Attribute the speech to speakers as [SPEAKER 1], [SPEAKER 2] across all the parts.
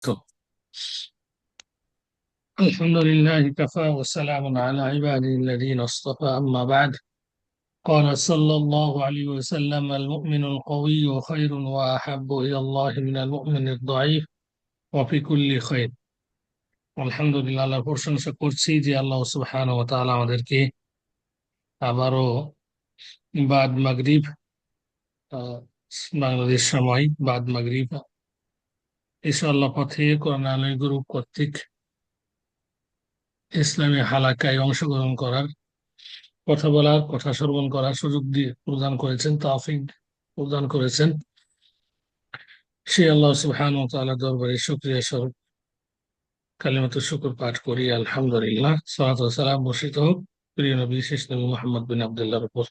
[SPEAKER 1] طب. الحمد لله كفى وسلام على عباده الذين اصطفى أما بعد. قال صلى الله عليه وسلم: المؤمن القوي خير وأحب إلى الله من المؤمن الضعيف وفي كل خير। আলহামদুলিল্লাহ, আল্লাহর প্রশংসা করছি যে আল্লাহ সুবহানাহু ওয়া তাআলা আমাদেরকে আবারও বাদ মাগরিব, আহ, বাংলাদেশ সময় বাদ মাগরিব ইনশাআল্লাহ পথে কোরআন আলোয় গ্রুপ কর্তৃক ইসলামী হালাকায় অংশগ্রহণ করার, কথা বলার, কথা শ্রবণ করার সুযোগ দিয়ে প্রদান করেছেন, তৌফিক প্রদান করেছেন। সে আল্লাহ সুবহানাহু ওয়া তাআলার দরবারে শুকরিয়া স্বরূপ কালিমাতুশ শুকর পাঠ করি। আলহামদুলিল্লাহ, সালাতু ওয়া সালাম বর্ষিত হোক প্রিয় নবী শেষ নবী মুহাম্মদ বিন আব্দুল্লাহর উপর।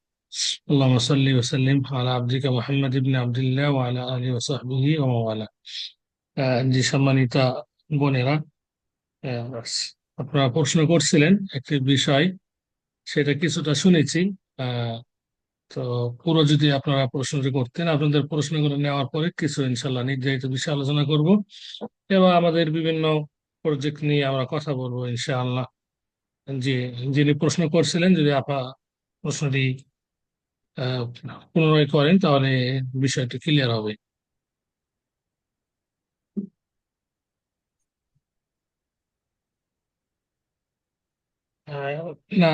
[SPEAKER 1] আল্লাহুম্মা সাল্লি ওয়া সাল্লিম আলা আবদিকা মুহাম্মদ ইবনে আব্দুল্লাহ ওয়া আলা আলিহি ওয়া সাহবিহি ওয়া মাওয়ালা। জি সম্মানিতা বোনেরা, আহ, আপনারা প্রশ্ন করছিলেন একটি বিষয়, সেটা কিছুটা শুনেছি। আহ তো পুরো যদি আপনারা প্রশ্নটি করতেন, আপনাদের প্রশ্নগুলো নেওয়ার পরে কিছু ইনশাল্লাহ নির্ধারিত বিষয়ে আলোচনা করব এবং আমাদের বিভিন্ন প্রজেক্ট নিয়ে আমরা কথা বলবো ইনশাআল্লাহ। যে যিনি প্রশ্ন করছিলেন, যদি আপা প্রশ্নটি আহ, পুনরায় করেন তাহলে বিষয়টি ক্লিয়ার হবে। আহ, না,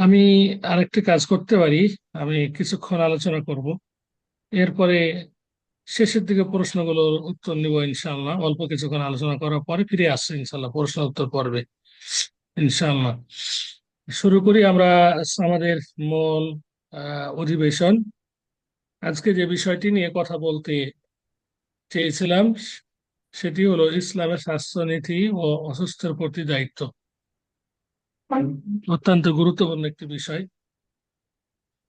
[SPEAKER 1] আমি আরেকটি কাজ করতে পারি। আমি কিছুক্ষণ আলোচনা করব, এরপরে শেষের দিকে প্রশ্নগুলোর উত্তর নিব ইনশাআল্লাহ। অল্প কিছুক্ষণ আলোচনা করার পরে ফিরে আসছে ইনশাআল্লাহ প্রশ্ন উত্তর পর্বে ইনশাআল্লাহ। শুরু করি আমরা আমাদের মূল অধিবেশন। আজকে যে বিষয়টি নিয়ে কথা বলতে চেয়েছিলাম সেটি হলো ইসলামের স্বাস্থ্যনীতি ও অসুস্থের প্রতি দায়িত্ব। অত্যন্ত গুরুত্বপূর্ণ একটি বিষয়।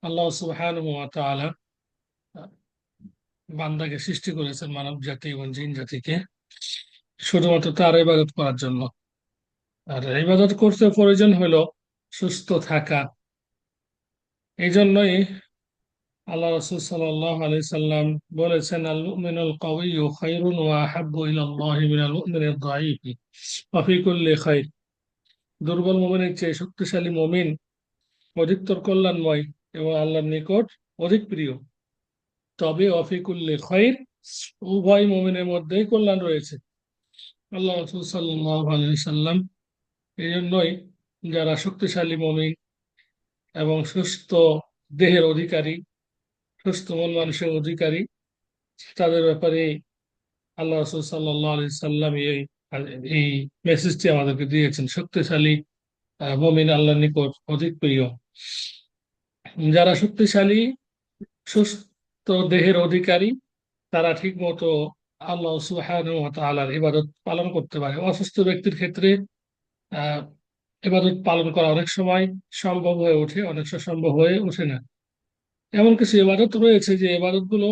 [SPEAKER 1] আল্লাহ সুবহানাহু ওয়া তাআলা বান্দাকে সৃষ্টি করেছেন, মানব জাতি এবং জিন জাতিকে, শুধুমাত্র তার ইবাদত করার জন্য। আর ইবাদত করতে প্রয়োজন হলো সুস্থ থাকা। এই জন্যই আল্লাহ রাসূল সাল্লাল্লাহু আলাইহি সাল্লাম বলেছেন, আল মুমিনুল কাওয়িয়্যু খায়রুন ওয়া আহাব্বু ইলাল্লাহি মিনাল মুমিনিদ দাঈফি ওয়া ফি কুল্লি খায়র। দুর্বল মুমিনের চেয়ে শক্তিশালী মুমিন অধিকতর কল্যাণময় এবং আল্লাহর নিকট অধিক প্রিয়। তবে ওয়া ফি কুল্লি খায়র, উভয় মুমিনের মধ্যেই কল্যাণ রয়েছে। আল্লাহ রাসূল সাল্লাল্লাহু আলাইহি সাল্লাম এই জন্যই যারা শক্তিশালী মুমিন এবং সুস্থ দেহের অধিকারী, সুস্থ মন মানুষের অধিকারী, তাদের ব্যাপারে আল্লাহ রাসূল সাল্লাল্লাহু আলাইহি সাল্লাম এই মেসেজটি আমাদেরকে দিয়েছেন। শক্তিশালী মুমিন আল্লাহর নিকট অধিক প্রিয়। যারা শক্তিশালী সুস্থ দেহের অধিকারী, তারা ঠিক মতো আল্লাহ সুবহানাহু ওয়া তাআলার ইবাদত পালন করতে পারে। অসুস্থ ব্যক্তির ক্ষেত্রে আহ ইবাদত পালন করা অনেক সময় সম্ভব হয়ে ওঠে, অনেক সময় সম্ভব হয়ে ওঠে না। এমন কিছু ইবাদত রয়েছে যে ইবাদত গুলো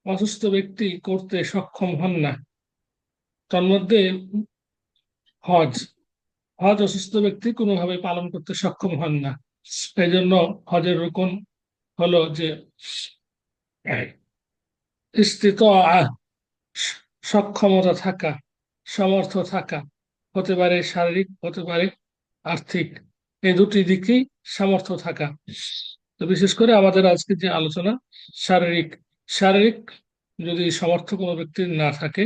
[SPEAKER 1] অসুস্থ ব্যক্তি করতে সক্ষম হন না। তন্মধ্যে হজ, হজ অসুস্থ ব্যক্তি কোনোভাবে পালন করতে সক্ষম হন না। এই জন্য হজের রুকন হলো যে ইস্তিতাআহ, সক্ষমতা থাকা, সমর্থ থাকা। হতে পারে শারীরিক, হতে পারে আর্থিক, এই দুটি দিকেই সামর্থ্য থাকা। তো বিশেষ করে আমাদের আজকে যে আলোচনা, শারীরিক শারীরিক যদি সামর্থ্য কোনো ব্যক্তির না থাকে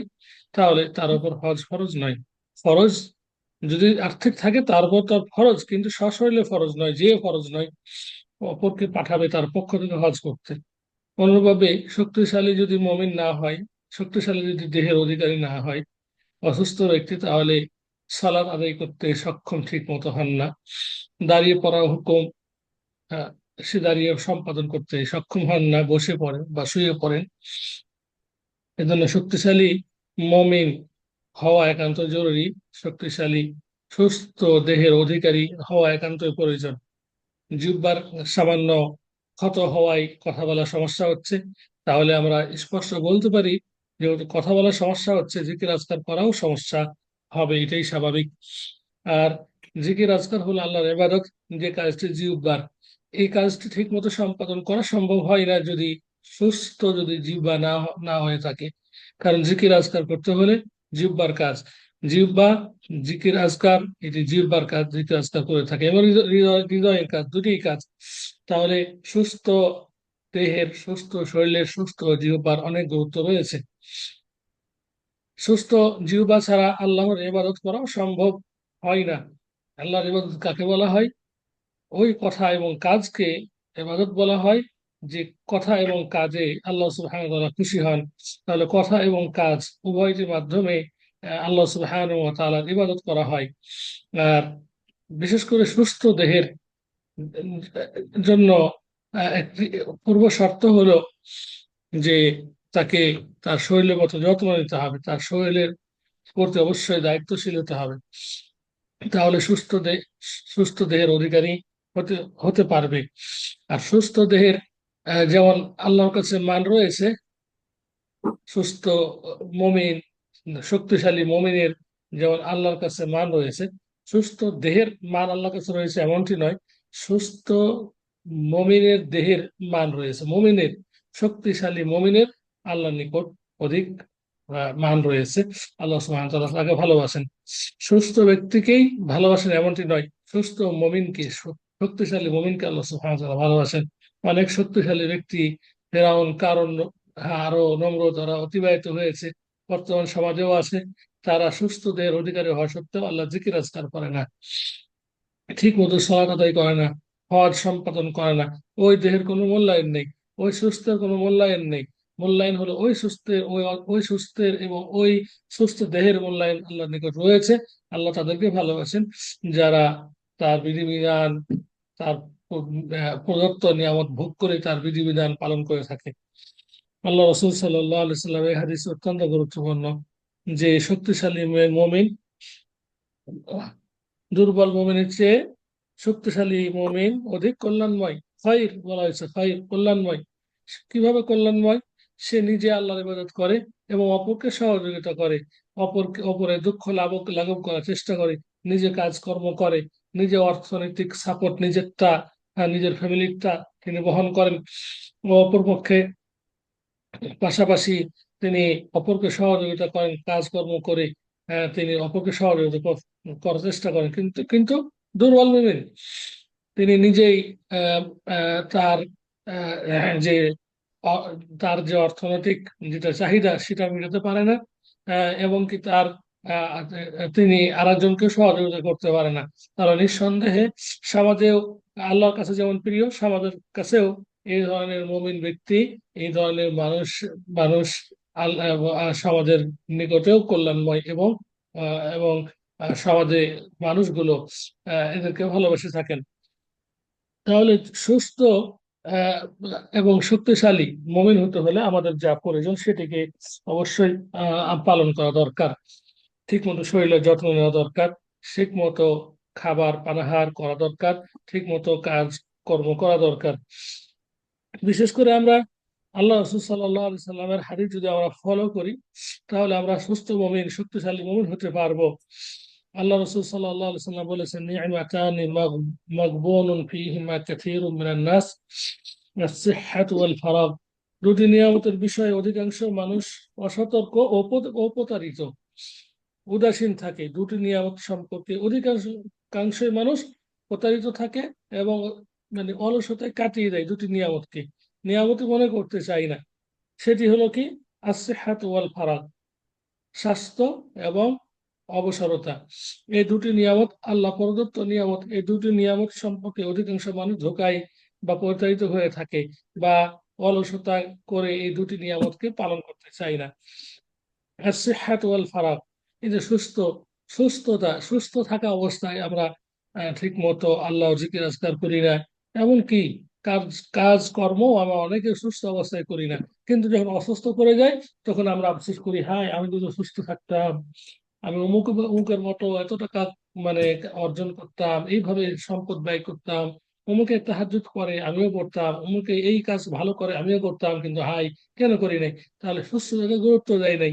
[SPEAKER 1] তাহলে তার উপর হজ ফরজ নয়। ফরজ যদি আর্থিক থাকে তার উপর তার ফরজ, কিন্তু সশরীরে ফরজ নয়, যে ফরজ নয়, অপরকে পাঠাবে তার পক্ষ থেকে হজ করতে। অনুরূপভাবে শক্তিশালী যদি মমিন না হয়, শক্তিশালী যদি দেহের অধিকারী না হয় অসুস্থ ব্যক্তি, তাহলে সালাত আদায় করতে সক্ষম ঠিক মতো হন না। দাঁড়িয়ে পড়া হুকুম আহ, সে দাঁড়িয়ে সম্পাদন করতে সক্ষম হন না, বসে পড়েন বা শুয়ে পড়েন। এজন্য শক্তিশালী মমিন হওয়া একান্ত জরুরি। শক্তিশালী সুস্থ দেহের অধিকারী হওয়া একান্তই প্রয়োজন। জিহ্বার সামান্য ক্ষত হওয়ায় কথা বলার সমস্যা হচ্ছে, তাহলে আমরা স্পষ্ট বলতে পারি যেহেতু কথা বলার সমস্যা হচ্ছে, জিকির আজকার করাও সমস্যা হবে, এটাই স্বাভাবিক। আর জিকির আজকার হলো আল্লাহর ইবাদত, যে কাজটি জিহ্বার, এই কাজটি ঠিক মতো সম্পাদন করা সম্ভব হয় না যদি সুস্থ যদি জিহ্বা না হয়ে থাকে। কারণ জিকির আজকার করতে হলে জিহ্বার কাজ। জিহ্বা জিকির আজকার, এটি জিহ্বার কাজ, জিকির আজকার করে থাকে, এবং হৃদয়ের কাজ, দুটি কাজ। তাহলে সুস্থ দেহের, সুস্থ শরীরের, সুস্থ জিহ্বার অনেক গুরুত্ব রয়েছে। সুস্থ জিহ্বা ছাড়া আল্লাহর ইবাদত করা সম্ভব হয় না। আল্লাহর ইবাদত কাকে বলা হয়? ওই কথা এবং কাজকে ইবাদত বলা হয় যে কথা এবং কাজে আল্লাহ সুবহানাহু ওয়া তাআলা খুশি হন। তাহলে কথা এবং কাজ উভয়টির মাধ্যমে আল্লাহ সুবহানাহু ওয়া তাআলার ইবাদত করা হয়। আর বিশেষ করে সুস্থ দেহের জন্য একটি পূর্ব শর্ত হলো যে তাকে তার শরীরের মতো যত্ন নিতে হবে, তার শরীরের প্রতি অবশ্যই দায়িত্বশীল হতে হবে। তাহলে সুস্থ দেহের অধিকারী হতে হতে পারবে। আর সুস্থ দেহের যেমন আল্লাহর কাছে মান রয়েছে, সুস্থ মমিন, শক্তিশালী মমিনের যেমন আল্লাহর কাছে মান রয়েছে, সুস্থ দেহের মান আল্লাহর কাছে রয়েছে এমনটি নয়। সুস্থ মমিনের দেহের মান রয়েছে, মমিনের, শক্তিশালী মমিনের আল্লাহর নিকট অধিক মান রয়েছে। আল্লাহ সুবহানাহু ওয়া তাআলা তাকে ভালোবাসেন। সুস্থ ব্যক্তিকেই ভালোবাসেন এমনটি নয়, সুস্থ মমিনকে, শক্তিশালী মমিনকে আল্লাহ সুবহানাহু ওয়া তাআলা ভালোবাসেন। অনেক শক্তিশালী ব্যক্তি, ফেরাউন, কারণ, আরো নমরুদ, ওরা অতিবাহিত হয়েছে, বর্তমান সমাজেও আছে। তারা সুস্থ দেহের অধিকারী হওয়া সত্ত্বেও আল্লাহ জিকির আজকার করে না, ঠিক মতো সালাত আদায় করে না, হজ সম্পাদন করে না। ওই দেহের কোনো মূল্যায়ন নেই, ওই সুস্থের কোনো মূল্যায়ন নেই। মূল্যায়ন হলো ওই সুস্থের, ওই সুস্থের এবং ওই সুস্থ দেহের মূল্যায়ন আল্লাহর নিকট রয়েছে। আল্লাহ তাদেরকে ভালোবাসেন যারা তার বিধিবিধান, তার প্রদত্ত নিয়ামত ভোগ করে তার বিধিবিধান পালন করে থাকে। আল্লাহ রসুল সাল্লাহ আলি সাল্লাম এই হাদিস অত্যন্ত গুরুত্বপূর্ণ যে শক্তিশালী মুমিন দুর্বল মুমিনের চেয়ে শক্তিশালী মুমিন অধিক কল্যাণময়। খায়র বলা হয়েছে, খায়র কল্যাণময়। কিভাবে কল্যাণময়? সে নিজে আল্লাহর ইবাদত করে এবং অপরকে সহযোগিতা করে, অপরের দুঃখ লাঘব করার চেষ্টা করে, নিজে কাজকর্ম করে, নিজে অর্থনৈতিক সাপোর্ট নিজেরটা, নিজের ফ্যামিলিটা তিনি বহন করেন। অপরপক্ষে পাশাপাশি তিনি অপরকে সহযোগিতা করেন, কাজকর্ম করে তিনি অপরকে সহযোগিতা করার চেষ্টা করেন, কিন্তু কিন্তু দুর্বল মুমিন তিনি নিজেই আহ, তার যে অ- তার যে অর্থনৈতিক যেটা চাহিদা সেটা মেটাতে পারে না, এবং কি তার তিনি আরেকজনকে সহযোগিতা করতে পারে না। তাহলে নিঃসন্দেহে সমাজেও আল্লাহর কাছে যেমন প্রিয়, সমাজের কাছেও এই ধরনের মুমিন ব্যক্তি, এই ধরনের মানুষ মানুষ আল্লাহ সমাজের নিকটেও কল্যাণময়, এবং সমাজে মানুষগুলো এদেরকে ভালোবেসে থাকেন। তাহলে সুস্থ আহ, এবং শক্তিশালী মুমিন হতে হলে আমাদের যা প্রয়োজন সেটিকে অবশ্যই পালন করা দরকার। ঠিক মতো শরীরের যত্ন নেওয়া দরকার, ঠিক মতো খাবার পানাহার করা দরকার, ঠিক মতো কাজ কর্ম করা দরকার। বিশেষ করে আমরা আল্লাহ রসুল সাল্লামের হাদিস যদি আমরা ফলো করি, তাহলে আমরা সুস্থ মুমিন, শক্তিশালী মুমিন হতে পারবো। আল্লাহ রসুল সাল্লাম বলেছেন, নি'মাতানি মাগবুনুন ফীহিমা কাসীরুম মিনান নাস, আস-সিহহাতু ওয়াল ফারাগ। দুটি নিয়ামতের বিষয়ে অধিকাংশ মানুষ অসতর্ক ও অপ্রতারিত, উদাসীন থাকে। দুটি নিয়ামত সম্পর্কে অধিকাংশ মানুষ প্রতারিত থাকে এবং মানে অলসতায় কাটিয়ে দেয় দুটি নিয়ামতকে, নিয়ামতই মনে করতে চাই না। সেটি হলো কি? আস-সিহহাতু ওয়াল ফারাগ, স্বাস্থ্য এবং অবসরতা। এই দুটি নিয়ামত আল্লাহ প্রদত্ত নিয়ামত, এই দুটি নিয়ামত সম্পর্কে অধিকাংশ মানুষ ধোঁকায় বা প্রতারিত হয়ে থাকে, বা অলসতা করে এই দুটি নিয়ামতকে পালন করতে চায় না। আর-সিহহাত ওয়াল ফারাগ, এই যে সুস্থ থাকা অবস্থায় আমরা ঠিক মতো আল্লাহ জিকির আজকার করি না, এমনকি কাজ কাজকর্ম আমরা অনেকে সুস্থ অবস্থায় করি না। কিন্তু যখন অসুস্থ করে যায় তখন আমরা আফসোস করি, হায় আমি যদি সুস্থ থাকতাম, আমি অমুকের মতো এত টাকা মানে অর্জন করতাম, এইভাবে সম্পদ ব্যয় করতাম, অমুকে তাহাজ্জুদ করে আমিও করতাম, অমুকে এই কাজ ভালো করে আমিও করতাম, কিন্তু হাই কেন করি নাই? তাহলে সুস্থ জায়গায় গুরুত্ব দেয় নাই,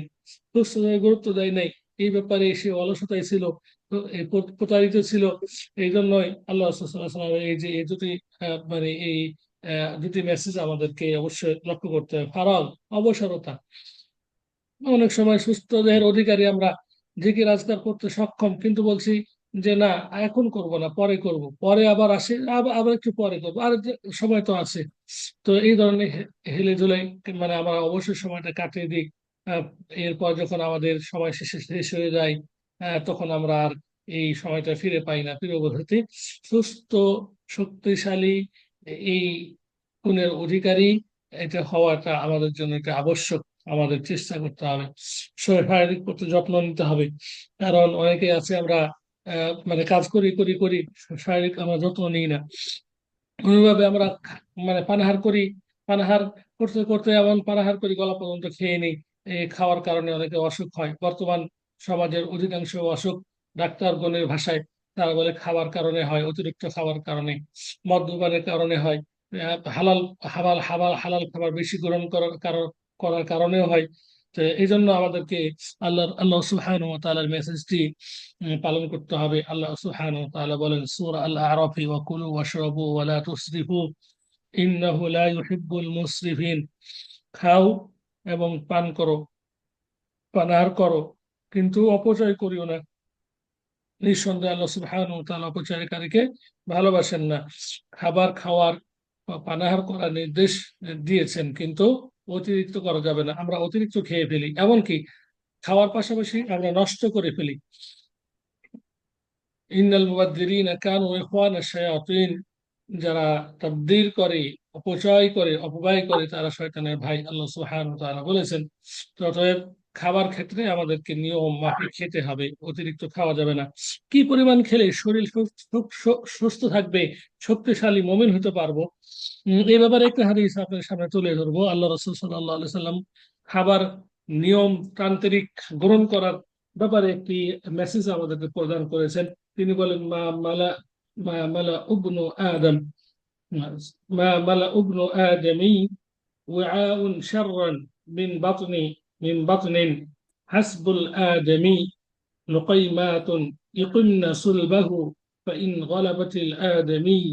[SPEAKER 1] সুস্থ জায়গায় গুরুত্ব দেয় নাই, এই ব্যাপারে সে অলসতায় ছিল, তো এই প্রতারিত ছিল। এই জন্যই আল্লাহ রাসূল সাল্লাল্লাহু আলাইহি ওয়াসাল্লাম এই যে এই দুটি মানে এই দুটি মেসেজ আমাদেরকে অবশ্যই লক্ষ্য করতে হবে। ফারাগ, অবসরতা। অনেক সময় সুস্থ দেহের অধিকারী আমরা, জিকির আজকার করতে সক্ষম, কিন্তু বলছি যে না, এখন করব না, পরে করব, পরে আবার আসে, আবার একটু পরে করবো, আর সময় তো আছে। তো এই ধরনের হেলে দুলে মানে আমরা অবসর সময়টা কাটিয়ে দিই। আহ, এরপর যখন আমাদের সময় শেষ হয়ে যায়, তখন আমরা আর এই সময়টা ফিরে পাই না প্রিয় বন্ধুতে। সুস্থ, শক্তিশালী এই গুণের অধিকারী এটা হওয়াটা আমাদের জন্য একটা আবশ্যক। আমাদের চেষ্টা করতে হবে, শারীরিক প্রতি যত্ন নিতে হবে। কারণ অনেকে আছে আমরা মানে কাজ করি করি করি, শারীরিক আমরা যত্ন নিই না। অনুভাবে আমরা মানে পানাহার করি, পানাহার করতে করতে এমন পানাহার করি গলা পর্যন্ত খেয়ে নিই। এই খাওয়ার কারণে অনেকে অসুখ হয়। বর্তমান সমাজের অধিকাংশ অসুখ ডাক্তারগণের ভাষায় তারা বলে খাওয়ার কারণে হয়, অতিরিক্ত খাওয়ার কারণে, মদ্যপানের কারণে হয়, হালাল হালাল হালাল হালাল খাবার বেশি গ্রহণ করার কারণেও হয়। তো এই জন্য আমাদেরকে আল্লাহ সুবহানাহু ওয়া তাআলার মেসেজটি পালন করতে হবে। আল্লাহ সুবহানাহু ওয়া তাআলা বলেন সূরা আল আরাফি, ওয়া কুলু ওয়াশরাবু ওয়া লা তুসরিফু ইন্নাহু লা ইউহিব্বুল মুসরিফিন। খাও এবং পান করো, পানাহার করো, কিন্তু অপচয় করিও না। নিঃসন্দেহে আল্লাহ সুবহানাহু ওয়া তাআলা অপচয়কারীকে ভালোবাসেন না। খাবার খাওয়ার বা পানাহার করার নির্দেশ দিয়েছেন, কিন্তু অতিরিক্ত করা যাবে না। আমরা অতিরিক্ত খেয়ে ফেলি, এমনকি খাওয়ার পাশাপাশি আমরা নষ্ট করে ফেলি। ইন্নাল মুবাদদিরিনা কানু ইখওয়ানা শায়াতিন, যারা তাবদীর করে, অপচয় করে, অপব্যয় করে, তারা শয়তানের ভাই, আল্লাহ সুবহানাহু ওয়া তাআলা বলেছেন। তো অতএব খাবার ক্ষেত্রে আমাদেরকে নিয়ম মাফিক খেতে হবে, অতিরিক্ত খাওয়া যাবে না। কি পরিমাণ খেলে শরীর সুস্থ থাকবে, শক্তিশালী মুমিন হতে পারবো, এই ব্যাপারে একটা হাদিস আপনার সামনে তুলে ধরবো। আল্লাহ রাসূল সাল্লাল্লাহু আলাইহি সাল্লাম খাবার নিয়ম তান্ত্রিক গ্রহণ করার ব্যাপারে একটি মেসেজ আমাদেরকে প্রদান করেছেন। তিনি বলেন, মা মালা উবনু আদম মা মালা উবনু আদমি ওয়াআউন শাররান মিন বাতনি মিন বাতনিন হাসবুল আদমি لقيمات يقمن صلبه فإن غلبت الآدمي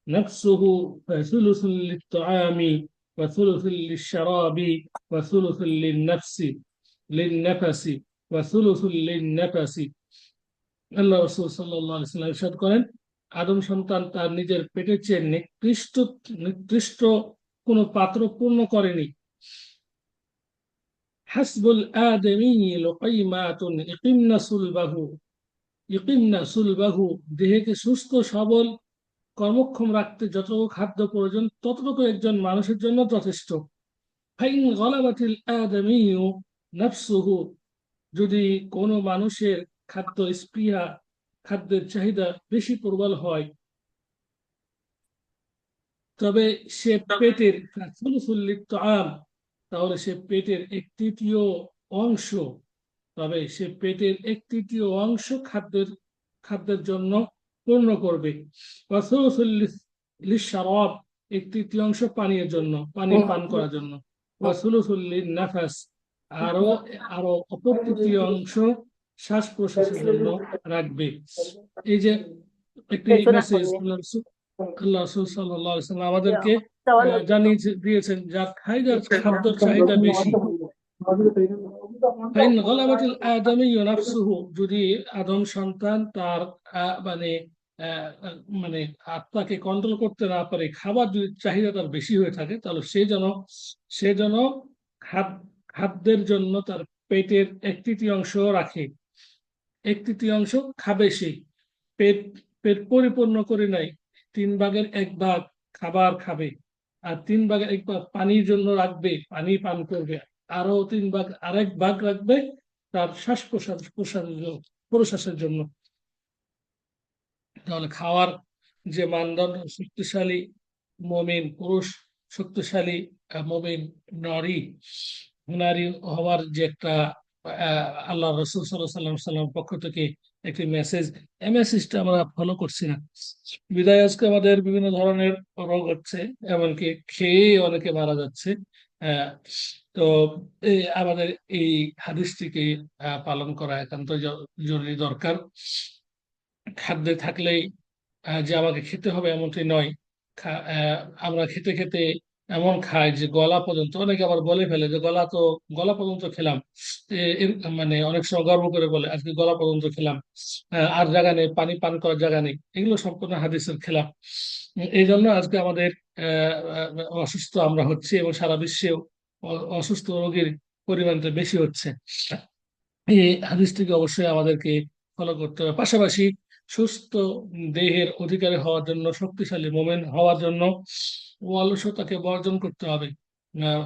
[SPEAKER 1] نفسه فثلث للطعام وثلث للشراب وثلث للنفس وثلث للنفس। আল্লাহ রাসূল সাল্লাল্লাহু আলাইহি ওয়াসাল্লাম ইরশাদ করেন, আদম সন্তান তার নিজের পেটের চেয়ে নিকৃষ্ট কোনো পাত্র পূর্ণ করেনি। হাসবুল আদমি লুকাইমাতুন ইকিমনা সুলবাহু, দেহকে সুস্থ সবল কর্মক্ষম রাখতে যতটুকু খাদ্য প্রয়োজন ততটুকু একজন মানুষের জন্য যথেষ্ট। ফাইন গলাবাতিল আদমিউ নাফসুহু, যদি কোনো মানুষের খাদ্য স্পৃহা, খাদ্যের চাহিদা বেশি প্রবল হয়, তবে সে পেটের আম, তাহলে সে পেটের এক তৃতীয় অংশ, তবে সে পেটের এক তৃতীয় অংশ খাদ্যের জন্য পূর্ণ করবে। লিশরাব, এক তৃতীয়াংশ পানীয়ের জন্য, পানি পান করার জন্য। নাফাস, আরো আরো অপর তৃতীয় অংশ শ্বাস প্রশ্বাসের জন্য রাখবে। এই যে একটি মেসেজ আল্লাহ রাসূল সাল্লাল্লাহু আলাইহি ওয়াসাল্লাম আমাদেরকে জানিয়ে দিয়েছেন, যার খাদ্যের চাহিদা বেশি। ফাইন গলাবাতিল আদমিয়্যু নাফসুহু, যদি আদম সন্তান তার মানে মানে আত্মাকে কন্ট্রোল করতে না পারে, খাবার যদি চাহিদা তার বেশি হয়ে থাকে, তাহলে সে যেন খাদ্যের জন্য তার পেটের এক তৃতীয়াংশ রাখে। এক তৃতীয়াংশ খাবে সে, পেট পেট পরিপূর্ণ করে নাই, 3/1 ভাগ খাবার খাবে, আর 3/1 ভাগ পানির জন্য রাখবে, পানি পান করবে, আরো 3/1 ভাগ রাখবে তার শ্বাস প্রশ্বাসের জন্য। তাহলে খাওয়ার যে মানদণ্ড, শক্তিশালী মমিন পুরুষ, শক্তিশালী মমিন নারী নারী হওয়ার যে একটা আল্লাহ রসুল সাল্লাম পক্ষ থেকে একটি মেসেজ, এই মেসেজটা আমরা ফলো করছি না। বিদায় আজকে আমাদের বিভিন্ন ধরনের রোগ হচ্ছে, এমনকি খেয়ে অনেকে মারা যাচ্ছে। আহ, তো আমাদের এই হাদিসটিকে পালন করা একান্ত জরুরি দরকার। খাদ্যে থাকলেই যে আমাকে খেতে হবে এমনটি নয়। আমরা খেতে খেতে এমন খায় যে গলা পর্যন্ত, অনেকে আবার বলে ফেলে যে গলা পর্যন্ত খেলাম। মানে অনেক সময় গর্ব করে বলে আজকে গলা পর্যন্ত খেলাম, আর জায়গা নেই, পানি পান করার জায়গা নেই। এগুলো সম্পূর্ণ হাদিসের খেলাফ। এই জন্য আজকে আমাদের অসুস্থ আমরা হচ্ছি, এবং সারা বিশ্বে অসুস্থ রোগীর পরিমাণটা বেশি হচ্ছে। এই হাদিসটিকে অবশ্যই আমাদেরকে ফলো করতে হবে। পাশাপাশি সুস্থ দেহের অধিকারী হওয়ার জন্য, শক্তিশালী মোমেন হওয়ার জন্য অলসতাকে বর্জন করতে হবে। আহ,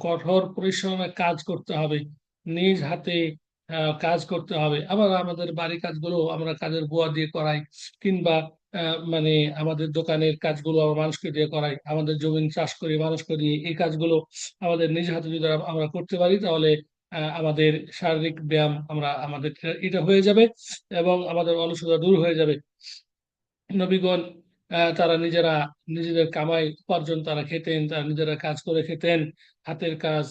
[SPEAKER 1] কঠোর পরিশ্রমে কাজ করতে হবে, নিজ হাতে কাজ করতে হবে। আবার আমাদের বাড়ি কাজগুলো আমরা কাজের বুয়া দিয়ে করাই, কিংবা মানে আমাদের দোকানের কাজগুলো আমরা মানুষকে দিয়ে করাই, আমাদের জমি চাষ করি মানুষকে দিয়ে। এই কাজগুলো আমাদের নিজ হাতে যদি আমরা করতে পারি, তাহলে আমাদের শারীরিক ব্যায়াম আমাদের এটা হয়ে যাবে, এবং আমাদের অলসতা দূর হয়ে যাবে। নবীগণ তারা নিজেদের কামাই উপার্জন তারা খেতেন, তারা নিজেরা কাজ করে খেতেন, হাতের কাজ,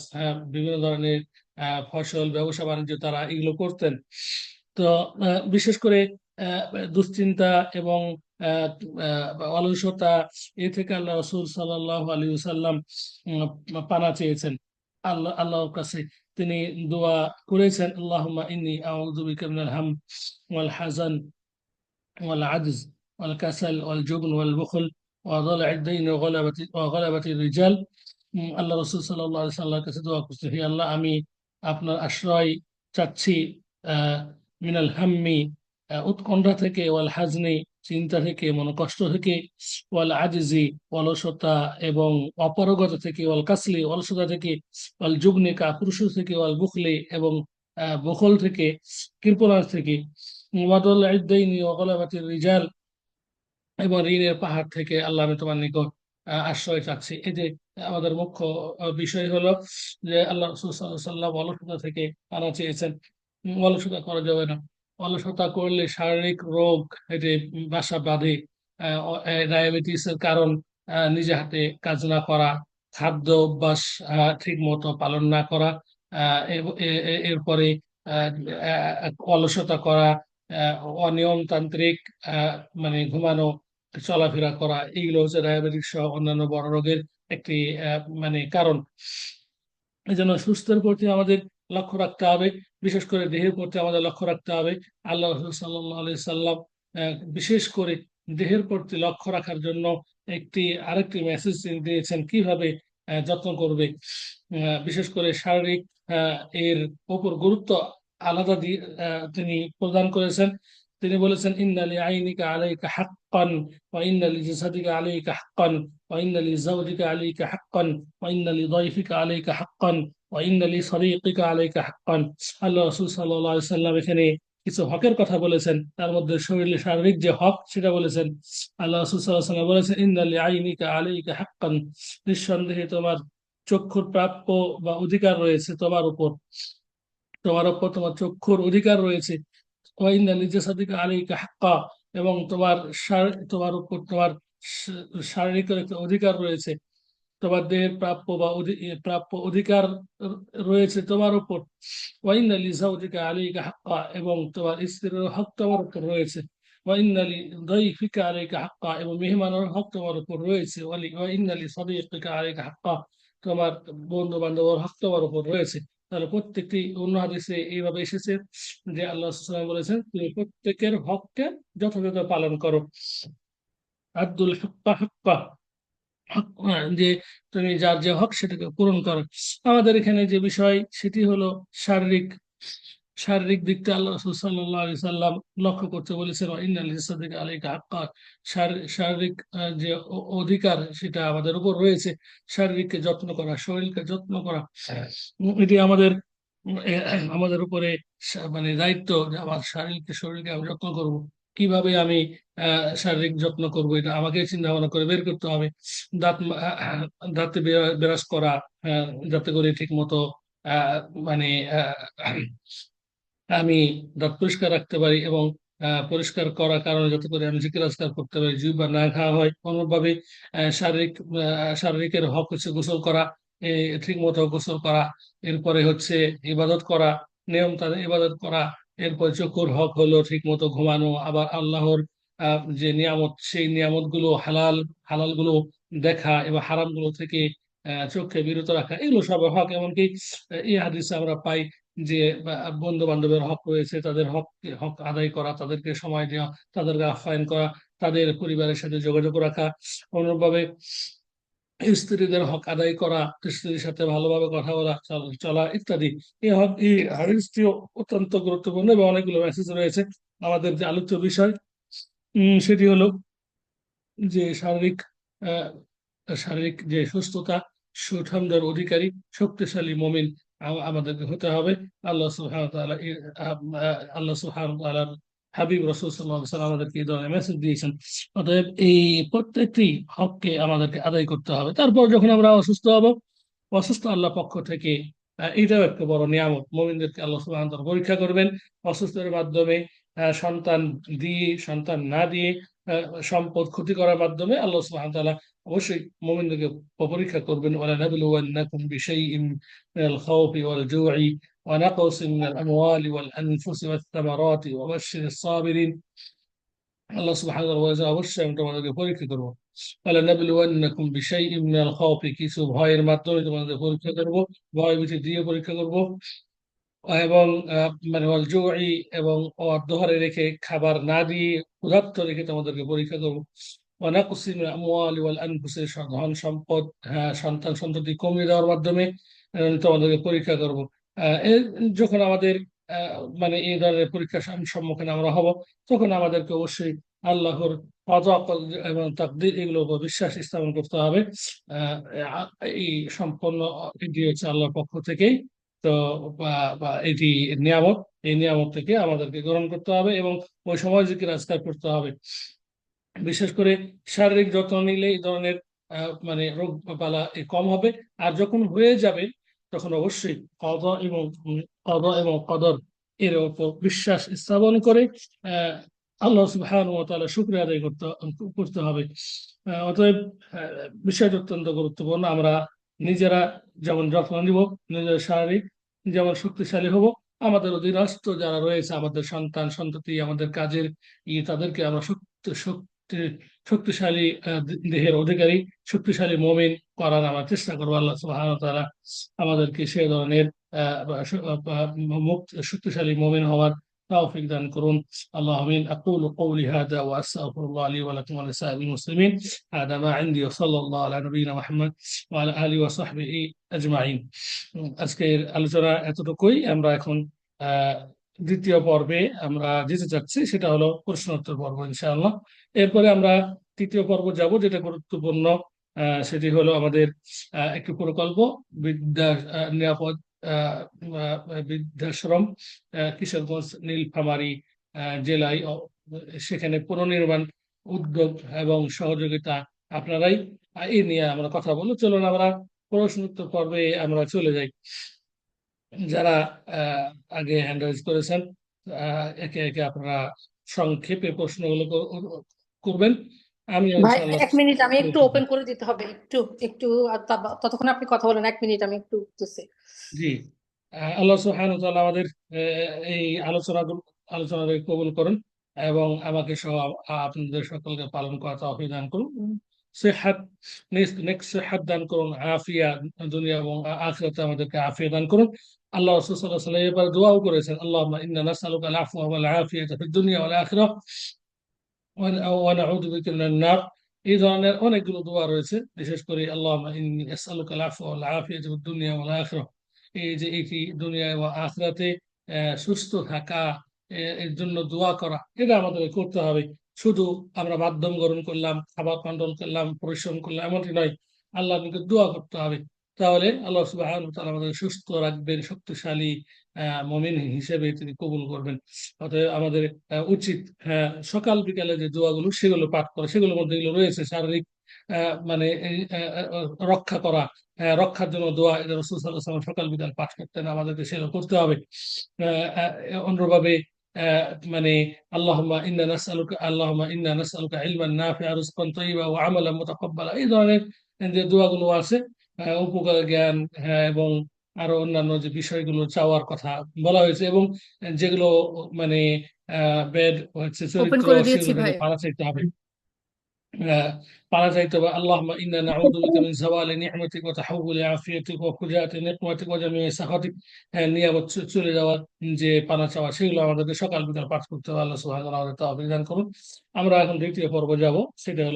[SPEAKER 1] বিভিন্ন ধরনের ফসল, ব্যবসা বাণিজ্য তারা এগুলো করতেন। তো বিশেষ করে আহ, দুশ্চিন্তা এবং আহ, অলসতা, এ থেকে আল্লাহ রসুল সাল্লাহ আলী সাল্লাম পানা চেয়েছেন আল্লাহর কাছে। তিনি দোয়া করেছেন, আল্লাহুম্মা ইন্নী আউযু বিকা মিনাল হাম ওয়াল হাযান ওয়াল আজজ ওয়াল কাসাল ওয়াল জুবন ওয়াল বুখল ওয়া দালা'আদ দাইন ওয়া গলাবাতির রিজাল। আল্লাহ রাসূল সাল্লাল্লাহু আলাইহি সাল্লামের কাছে দোয়া করতে, হে আল্লাহ, আমি আপনার আশ্রয় চাচ্ছি আহ, মিনাল হাম্মি, উৎকণ্ঠা থেকে, ওয়াল হাজনি, চিন্তা থেকে, মনোকষ্ট থেকে, ওয়াল আজিজি, অলসতা এবং অপারগতা থেকে, ওয়াল কাসলি, অলসতা থেকে, ওয়াল জুবনি, কাপুরুষ থেকে, ওয়াল বুখলি এবং বখল থেকে, কৃপণতা থেকে, ওয়াদল ইদ্দাইনি ওয়া গলাবাতির রিজাল এবং ঋণের পাহাড় থেকে। আল্লাহ, আমি তোমার নিকট আশ্রয় চাচ্ছি। এই যে আমাদের মুখ্য বিষয় হলো যে আল্লাহ রাসূল সাল্লাল্লাহু আলাইহি ওয়াসাল্লাম অলসতা থেকে আনা চেয়েছেন। অলসতা করা যাবে না। অলসতা করলে শারীরিক রোগ এটি বাসা বাঁধে। ডায়াবেটিসের কারণ নিজে হাতে কাজ না করা, খাদ্য অভ্যাস ঠিক মতো পালন না করা, এরপরে আহ, অলসতা করা, অনিয়মতান্ত্রিক মানে ঘুমানো, চলাফেরা করা, এইগুলো হচ্ছে ডায়াবেটিস সহ অন্যান্য বড় রোগের একটি মানে কারণ। এই জন্য সুস্থের প্রতি আমাদের লক্ষ্য রাখতে হবে, বিশেষ করে দেহের প্রতি আমাদের লক্ষ্য রাখতে হবে। আল্লাহ রাসূল সাল্লাল্লাহু আলাইহি সাল্লাম বিশেষ করে দেহের প্রতি লক্ষ্য রাখার জন্য আরেকটি মেসেজ দিয়েছেন কিভাবে যত্ন করবে। বিশেষ করে শারীরিক আহ, এর উপর গুরুত্ব আলাদা দিয়ে তিনি প্রদান করেছেন। তিনি বলেছেন, ইন্না লিআইনিকা আলাইকা হাক্কান ওয়া ইন্না লিজাসাদিকা আলাইকা হাক্কান ওয়া ইন্না লিজাওজিকা আলাইকা হাক্কান ওয়া ইন্না লিদাইফিকা আলাইকা হাক্কান ওয়া ইন্না লিসাদিকিকা আলাইকা হাক্কান। আল্লাহ রাসূল সাল্লাল্লাহু আলাইহি সাল্লাম এখানে কিছু হকের কথা বলেছেন, তার মধ্যে শারীরিক যে হক সেটা বলেছেন। আল্লাহ রাসূল সাল্লাল্লাহু আলাইহি সাল্লাম বলেছেন, ইন্না লিআইনিকা আলাইকা হাক্কান, নিঃসন্দেহে তোমার চক্ষুর প্রাপ্য বা অধিকার রয়েছে তোমার উপর, তোমার চক্ষুর অধিকার রয়েছে। ওয়াইন্না লিজাসাদিকা আলাইকা হাক্কা, এবং তোমার উপর তোমার শারীরিক একটা অধিকার রয়েছে। তোমার দেহের প্রাপ্য অধিকার রয়েছে তোমার উপর। ওয়াইন্না লিজাওজিকা আলাইকা হাক্কা, এবং তোমার স্ত্রীর হক তোমার উপর রয়েছে। ওয়াইন্না লিদাইফিকা আলাইকা হাক্কা, এবং মেহমানের হক তোমার উপর রয়েছে। ওয়াইন্না লিসাদিকিকা আলাইকা হাক্কা, তোমার বন্ধু বান্ধবের হক তোমার উপর রয়েছে। তাহলে প্রত্যেকটি অন্য হাদিসে এইভাবে এসেছে যে আল্লাহ সাল্লাল্লাহু আলাইহি ওয়াসাল্লাম বলেছেন, তুমি প্রত্যেকের হককে যথাযথ পালন করো। আব্দুল হক্কা হক্কা, যে তুমি যার যে হক সেটাকে পূরণ করো। আমাদের এখানে যে বিষয় সেটি হলো শারীরিক শারীরিক দিকটা আল্লাহ রাসূল সাল্লাল্লাহু আলাইহি সাল্লাম লক্ষ্য করতে বলেছেন, ইন্নাল লিসাদিকা আলাইকা হাক্কা। শারীরিক যে অধিকার সেটা আমাদের উপর রয়েছে। শারীরিককে যত্ন করা, শরীরকে যত্ন করা, এটি আমাদের উপরে মানে দায়িত্ব যে আমার শরীরকে আমি যত্ন করব। কিভাবে আমি শারীরিক যত্ন করব, এটা আমাকে চিন্তা ভাবনা করে বের করতে হবে। দাঁত দাঁতে ব্রাশ করা, যাতে করে ঠিক মতো আহ, মানে আমি দাঁত পরিষ্কার রাখতে পারি, এবং পরিষ্কার করার কারণে যাতে করে আমি জিকির আজকার করতে পারি, জিহ্বা না খাওয়া হয় কোনোভাবে। শারীরিকের হক হচ্ছে গোসল করা, ঠিক মতো গোসল করা। এরপরে হচ্ছে ইবাদত করা, নিয়ম তাদের ইবাদত করা। এরপর চোখের হক হলো ঠিক মতো ঘুমানো। আবার আল্লাহর যে নিয়ামত, সেই নিয়ামত গুলো হালাল গুলো দেখা এবং হারামগুলো থেকে চোখকে বিরত রাখা, এগুলো সব হক। এমনকি এই হাদিসে আমরা পাই যে বন্ধু বান্ধবের হক রয়েছে, তাদের হক হক আদায় করা, তাদেরকে সময় দেওয়া, তাদেরকে আপ্যায়ন করা, তাদের পরিবারের সাথে যোগাযোগ রাখা, অনুরূপভাবে স্ত্রীদের হক আদায় করা, স্ত্রীর সাথে ভালোভাবে কথা বলা, চলা ইত্যাদি। এই হক, এই হাদিসটি অত্যন্ত গুরুত্বপূর্ণ এবং অনেকগুলো মেসেজ রয়েছে। আমাদের যে আলোচ্য বিষয় সেটি হলো যে আহ, শারীরিক যে সুস্থতা, সুঠামদের অধিকারী, শক্তিশালী মুমিন আমাদেরকে হতে হবে। আল্লাহ সুবহানাহু ওয়া তাআলা আল্লাহ সুবহানাহু ওয়া তাআলার হাবিব রাসূল সাল্লাল্লাহু আলাইহি ওয়াসাল্লাম আমাদেরকে এই ধরনের মেসেজ দিয়েছেন। অতএব এই প্রত্যেকটি হককে আমাদেরকে আদায় করতে হবে। তারপর যখন আমরা অসুস্থ হব, অসুস্থ আল্লাহ পক্ষ থেকে এটাও একটা বড় নিয়ামত। মুমিনদেরকে আল্লাহ সুবহানাহু ওয়া তাআলা পরীক্ষা করবেন অসুস্থের মাধ্যমে, সন্তান দিয়ে, সন্তান না দিয়ে, সম্পদ ক্ষতি করার মাধ্যমে আল্লাহ সুবহানাহু ওয়া তাআলা অবশ্যই মুমিনদেরকে পরীক্ষা করবেন। ওয়ালানাবলুওয়ান্নাকুম বিশাইইম মিনাল খাউফি ওয়াল জু'i ওয়া নাকসিন মিনাল আমওয়ালি ওয়াল আনফুসি ওয়াত তামারাতি ওয়া বাশশিরিস সাবিরিন। আল্লাহ সুবহানাহু ওয়া তাআলা অবশ্যই আমি তোমাদেরকে পরীক্ষা করব। ওয়ালানাবলুওয়ান্নাকুম বিশাইইম মিনাল খাউফি, কিছু ভয়ের মাধ্যমে তোমাদের পরীক্ষা করব, ভয় ভীতি দিয়ে পরীক্ষা করব, এবং মানে ওয়াল জু'i, এবং অর্ধহারে রেখে, খাবার না দিয়ে ক্ষুধার্ত রেখে তোমাদেরকে পরীক্ষা করব। ওয়ানাকসি মিনাল আমওয়ালি ওয়াল আনফুসি, ধন সম্পদ, সন্তান সন্ততি কমিয়ে দেওয়ার মাধ্যমে তোমাদেরকে পরীক্ষা করব। যখন আমাদের মানে এই ধরনের পরীক্ষার সম্মুখীন আমরা হব, তখন আমাদেরকে অবশ্যই আল্লাহর কযা এবং তাকদীর এগুলোর উপর বিশ্বাস স্থাপন করতে হবে। এই সম্পূর্ণ এটি হচ্ছে আল্লাহর পক্ষ থেকেই। তো বা বা এটি নিয়ামত, এই নিয়ামত থেকে আমাদেরকে গ্রহণ করতে হবে এবং ওই সময় জিকির আজকার করতে হবে। বিশেষ করে শারীরিক যত্ন নিলে এই ধরনের মানে রোগ বালা কম হবে। আর যখন হয়ে যাবে, তখন অবশ্যই কদা এবং কদর এর উপর বিশ্বাস স্থাপন করে আহ, আল্লাহ সুবহানাহু ওয়া তাআলা শুকরিয়া আদায় করতে করতে হবে। অতএব বিষয়টি অত্যন্ত গুরুত্বপূর্ণ। আমরা নিজেরা যেমন যত্ন নিব, নিজের শারীরিক যেমন শক্তিশালী হব, আমাদের অধীনস্থ যারা রয়েছে, আমাদের সন্তান সন্ততি, আমাদের কাজের তাদেরকে আমরা শক্তিশালী দেহের অধিকারী, শক্তিশালী মুমিন করার আমরা চেষ্টা করবো। আল্লাহ সুবহানাহু ওয়া তাআলা আমাদেরকে সে ধরনের শক্তিশালী মুমিন হওয়ার তৌফিক দান করুন। আল্লাহ আমিন। আকুলু কওলি হাযা ওয়া আস্তাগফিরুল্লাহ লি ওয়া লাকুম ওয়া লিসাইরিল মুসলিমিন। হাযা মা ইনদি ওয়া সাল্লাল্লাহু আলা নবিয়িনা মুহাম্মদ ওয়া আলা আলিহি ওয়া সাহবিহি আজমাইন। আজকের আলোচনা এতটুকুই। আমরা এখন আহ দ্বিতীয় পর্বে আমরা যেতে চাচ্ছি, সেটা হলো প্রশ্নোত্তর পর্ব ইনশাআল্লাহ। এরপরে আমরা তৃতীয় পর্ব যাব, যেটা গুরুত্বপূর্ণ। সেটি হলো আমাদের একটি প্রকল্প, বিদ্যা নিরাপদ আহ, আহ, বৃদ্ধাশ্রম, কিশোরগঞ্জ নীলফামারী জেলায়। সেখানে পুনর্নির্মাণ উদ্যোগ এবং সহযোগিতা আপনারাই। এই নিয়ে আমরা কথা বলবো। চলুন আমরা প্রশ্নোত্তর পর্বে আমরা চলে যাই। যারা আহ, আগে হ্যান্ড রাইজ করেছেন, একে একে আপনারা সংক্ষেপে প্রশ্নগুলো করবেন। আমি
[SPEAKER 2] ভাই
[SPEAKER 1] ইনশাআল্লাহ।
[SPEAKER 2] 1 মিনিট, আমি একটু ওপেন করে দিতে হবে একটু একটু। আর ততক্ষণ আপনি কথা বলেন, 1 মিনিট আমি একটু উঠতেছি।
[SPEAKER 1] জি, আল্লাহ সুবহানাহু ওয়া তাআলা আমাদের এই আলোচনাকে কবুল করুন এবং আমাকে সহ আপনাদের সকলকে পালন করা তৌফিক দান করুন। সিহাত, নেক্সট সিহাত দান করুন, আফিয়া, দুনিয়া এবং আখিরাতে আমাদেরকে আফিয়া দান করুন। আল্লাহ রাসূল সাল্লাল্লাহু আলাইহি ওয়াসাল্লাম এবার দোয়াও করেছেন, আল্লাহুম্মা ইন্না নাসআলুকা আল আফওয়া ওয়াল আফিয়াতা ফিদ দুনিয়া ওয়াল আখিরাহ ওয়া নাউযু বিকা মিনান নার। এই ধরনের অনেকগুলো দোয়া রয়েছে, বিশেষ করে আল্লাহুম্মা ইন্নী আসআলুকা আল আফওয়া ওয়াল আফিয়াতা ফিদ দুনিয়া ওয়াল আখিরাহ। এই যে এটি দুনিয়া এবং আখিরাতে সুস্থ থাকা, এর জন্য দোয়া করা, এটা আমাদের করতে হবে। শুধু আমরা মাধ্যম গ্রহণ করলাম, খাবার কন্ট্রোল করলাম, পরিশ্রম করলাম, এমনটি নয়। আল্লাহর নিকট দোয়া করতে হবে। তাহলে আল্লাহ সুবহানাহু ওয়া তাআলা আমাদের সুস্থ রাখবেন, শক্তিশালী মুমিন হিসেবে তিনি কবুল করবেন। অতএব আমাদের উচিত সকাল বিকালে যে দোয়াগুলো সেগুলো পাঠ করা। সেগুলোর মধ্যে এগুলো রয়েছে শারীরিক মানে এই, রক্ষা করা, রক্ষার জন্য দোয়া, এটা রাসূল সাল্লাল্লাহু আলাইহি ওয়াসাল্লাম সকাল বিকাল পাঠ করতেন, আমাদেরকে সেগুলো করতে হবে। অন্যভাবে আহ, মানে আল্লাহুম্মা ইন্না নাসআলুকা ইলমান নাফিআ রিজকান তাইয়্যিবা ওয়া আমালান মুতাকাব্বালা, এই ধরনের যে দোয়াগুলো আছে, উপকার জ্ঞান, এবং আরো অন্যান্য যে বিষয়গুলো চাওয়ার কথা বলা হয়েছে, এবং যেগুলো মানে ব্যাড হচ্ছে
[SPEAKER 2] ওপেন
[SPEAKER 1] চরিত্র,
[SPEAKER 2] করে দিয়েছি
[SPEAKER 1] সেগুলো থেকে
[SPEAKER 2] ভাই।
[SPEAKER 1] পালা চাইতে হবে। আহ, পানা চাইতে হবে, আল্লাহুম্মা ইন্না নাউযু বিকা মিন যাওয়ালি নি'মাতিক ওয়া তাহাউযুলি আফিয়াতিক ওয়া ফুজাআতি নিকমাতিক ওয়া জামি'i সাখাতিক। নিয়ামত চলে যাওয়া, যে পানা চাওয়া, সেগুলো আমাদেরকে সকাল বিকাল পাঠ করতে হবে। আল্লাহ সুবহানাহু ওয়া তাআলা আমাদের তৌফিক দান করুন। আমরা এখন দ্বিতীয় পর্ব যাব, সেটা হলো